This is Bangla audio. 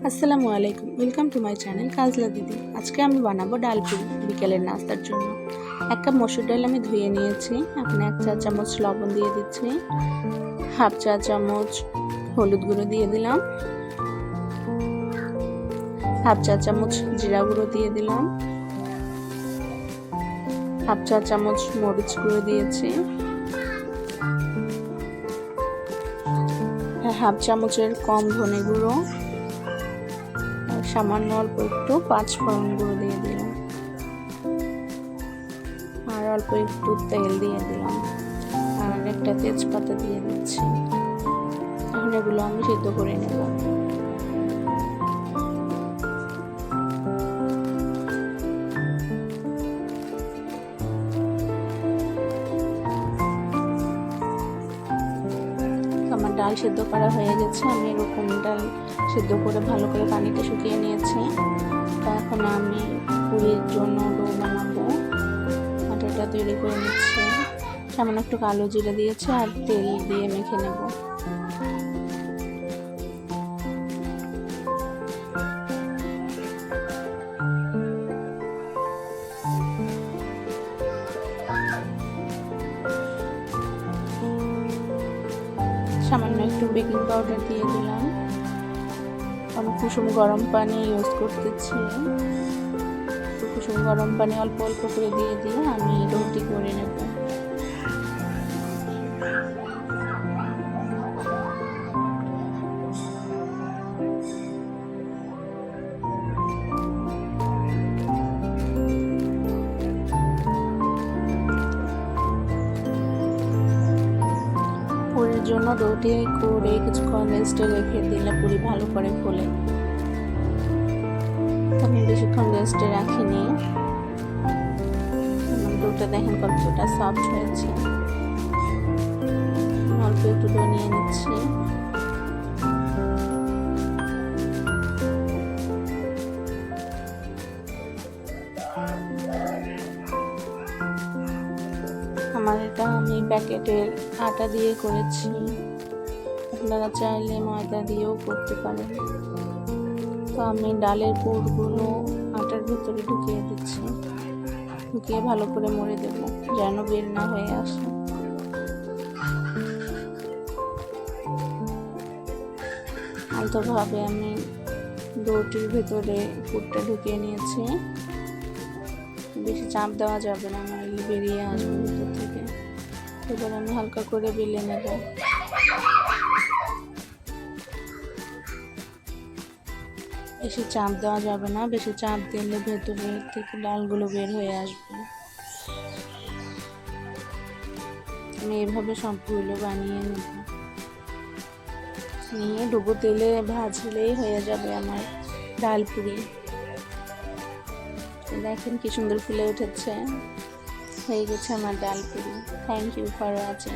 আসসালামু আলাইকুম, welcome to my channel Kajla দিদি। আজকে আমি বানাবো ডাল পুরি বিকেলের নাস্তার জন্য। 1 কাপ মসুর ডাল আমি ধুয়ে নিয়েছি। এখন 1 চা চামচ লবণ দিয়ে দিচ্ছি, 1/2 চা চামচ হলুদ গুঁড়ো দিয়ে দিলাম, 1/2 চা চামচ জিরা গুঁড়ো দিয়ে দিলাম, 1/2 চা চামচ মরিচ গুঁড়ো দিয়েছি, 1/2 চামচের কম ধনে গুঁড়ো, সামান্য অল্প একটু 5 ফোড়ন গুঁড়ো দিয়ে দিলাম, আর অল্প একটু তেল দিয়ে দিলাম, আর একটা তেজপাতা দিয়ে দিচ্ছি। এখন এগুলো আমি সিদ্ধ করে নেব। আমার ডাল সিদ্ধ করা হয়ে গেছে। আমি এরকম ডাল সিদ্ধ করে ভালো করে পানিটা শুকিয়ে নিয়েছি। তো এখন আমি পুরির জন্য ডো বানাবো। আটাটা তৈরি করে নিচ্ছি। সামান্য একটু কালো জিরা দিয়েছি আর তেল দিয়ে মেখে নেব। সামান্য একটু বেকিং পাউডার দিয়ে দিলাম। আমি কুসুম গরম পানি ইউজ করতেছি। কুসুম গরম পানি অল্প অল্প করে দিয়ে আমি রুটি করে নেব। পুরির জন্য রুটি করে কিছুক্ষণ রেস্টে রেখে দিলে পুরি ভালো করে ফোলে। আমি বেশিক্ষণ রেস্টে রাখিনি। ডোটা দেখেন কতটা সফট হয়েছে। অল্প একটু ডো নিয়ে নিচ্ছি। আমার এটা আমি প্যাকেটের আটা দিয়ে করেছি, আপনারা চাইলে ময়দা দিয়েও করতে পারেন। তো আমি ডালের পুরগুলো আটার ভিতরে ঢুকিয়ে দিচ্ছি, ঢুকিয়ে ভালো করে মুড়ে দেব যেন বের না হয়ে আসে। আলতোভাবে আমি ডোটির ভেতরে পুরটা ঢুকিয়ে নিয়েছি। বেশি চাপ দেওয়া যাবে না, নাহলে বেরিয়ে আসবে ভিতর থেকে। এবার আমি হালকা করে বেলে নেব। বেশি চাপ দেওয়া যাবে না, বেশি চাপ দিলে ভেতরে থেকে ডালগুলো বের হয়ে আসবে। আমি এভাবে সবগুলো বানিয়ে নেব। নিয়ে ডুবো তেলে ভাজলেই হয়ে যাবে আমার ডাল পুরি। দেখেন কি সুন্দর ফুলে উঠেছে। হয়ে গেছে আমার dal puri. Thank you for watching.